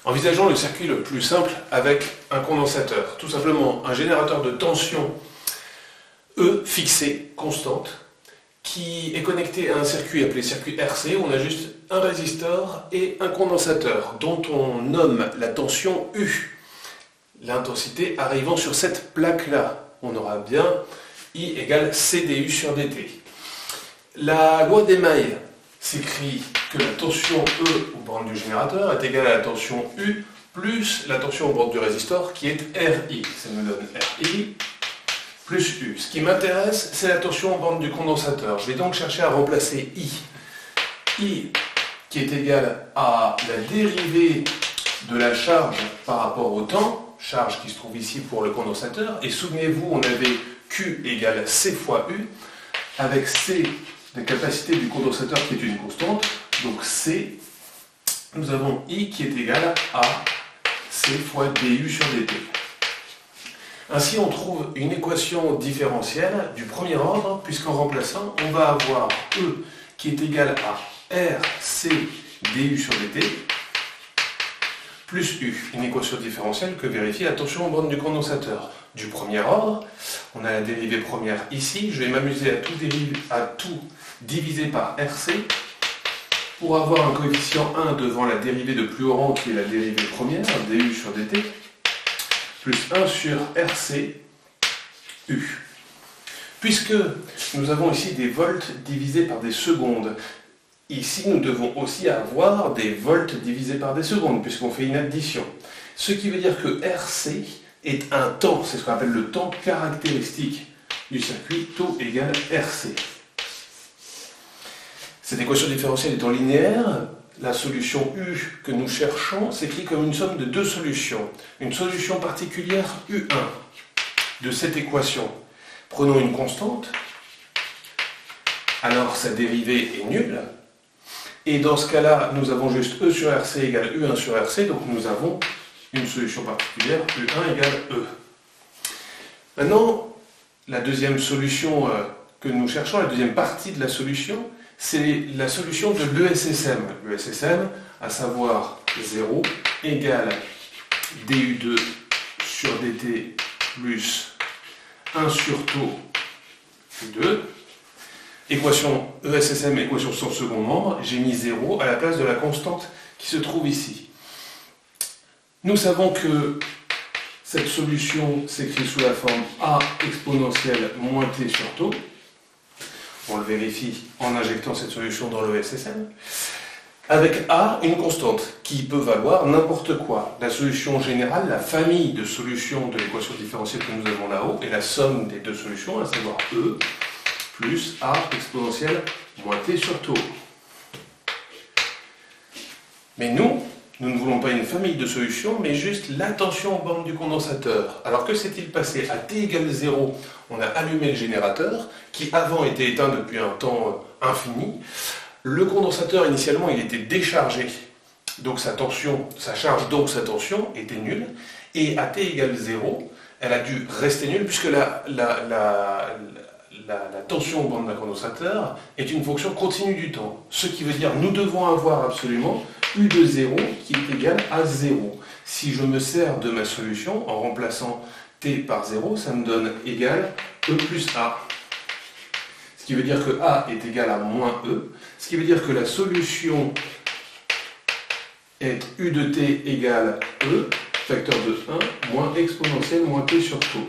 Envisageons le circuit le plus simple avec un condensateur. Tout simplement un générateur de tension E fixée, constante, qui est connecté à un circuit appelé circuit RC, où on a juste un résistor et un condensateur, dont on nomme la tension U. L'intensité arrivant sur cette plaque-là. On aura bien I égale CdU sur dt. La loi d'Émail s'écrit que la tension E aux bornes du générateur est égale à la tension U plus la tension aux bornes du résistor qui est RI. Ça nous donne RI plus U. Ce qui m'intéresse, c'est la tension aux bornes du condensateur. Je vais donc chercher à remplacer I. I qui est égal à la dérivée de la charge par rapport au temps, charge qui se trouve ici pour le condensateur. Et souvenez-vous, on avait Q égale C fois U, avec C la capacité du condensateur qui est une constante, donc C, nous avons I qui est égal à C fois dU sur dt. Ainsi, on trouve une équation différentielle du premier ordre, puisqu'en remplaçant, on va avoir E qui est égal à RC dU sur dt, plus U, une équation différentielle que vérifie la tension aux bornes du condensateur. Du premier ordre, on a la dérivée première ici, je vais m'amuser à tout diviser par RC pour avoir un coefficient 1 devant la dérivée de plus haut rang qui est la dérivée première, dU sur dt, plus 1 sur RC U. Puisque nous avons ici des volts divisés par des secondes, ici nous devons aussi avoir des volts divisés par des secondes, puisqu'on fait une addition. Ce qui veut dire que RC est un temps, c'est ce qu'on appelle le temps caractéristique du circuit, taux égale RC. Cette équation différentielle étant linéaire, la solution U que nous cherchons s'écrit comme une somme de deux solutions. Une solution particulière U1 de cette équation. Prenons une constante, alors sa dérivée est nulle, et dans ce cas-là, nous avons juste E sur RC égale U1 sur RC, donc nous avons une solution particulière, U1 égale E. Maintenant, la deuxième solution que nous cherchons, la deuxième partie de la solution, c'est la solution de l'ESSM. L'ESSM, à savoir 0 égale du2 sur dt plus 1 sur taux 2. Équation ESSM, équation sans second membre, j'ai mis 0 à la place de la constante qui se trouve ici. Nous savons que cette solution s'écrit sous la forme A exponentielle moins t sur taux. On le vérifie en injectant cette solution dans le SSM. Avec A, une constante qui peut valoir n'importe quoi. La solution générale, la famille de solutions de l'équation différentielle que nous avons là-haut, est la somme des deux solutions, à savoir E plus A exponentielle moins t sur taux. Mais nous ne voulons pas une famille de solutions, mais juste la tension aux bornes du condensateur. Alors que s'est-il passé? À t égale 0, on a allumé le générateur, qui avant était éteint depuis un temps infini. Le condensateur, initialement, il était déchargé, donc sa charge, donc sa tension, était nulle. Et à t égale 0, elle a dû rester nulle, puisque la tension aux bornes d'un condensateur est une fonction continue du temps. Ce qui veut dire nous devons avoir absolument U de 0 qui est égal à 0. Si je me sers de ma solution en remplaçant t par 0, ça me donne égal E plus A. Ce qui veut dire que A est égal à moins E. Ce qui veut dire que la solution est U de t égale E, facteur de 1, moins exponentielle moins t sur taux.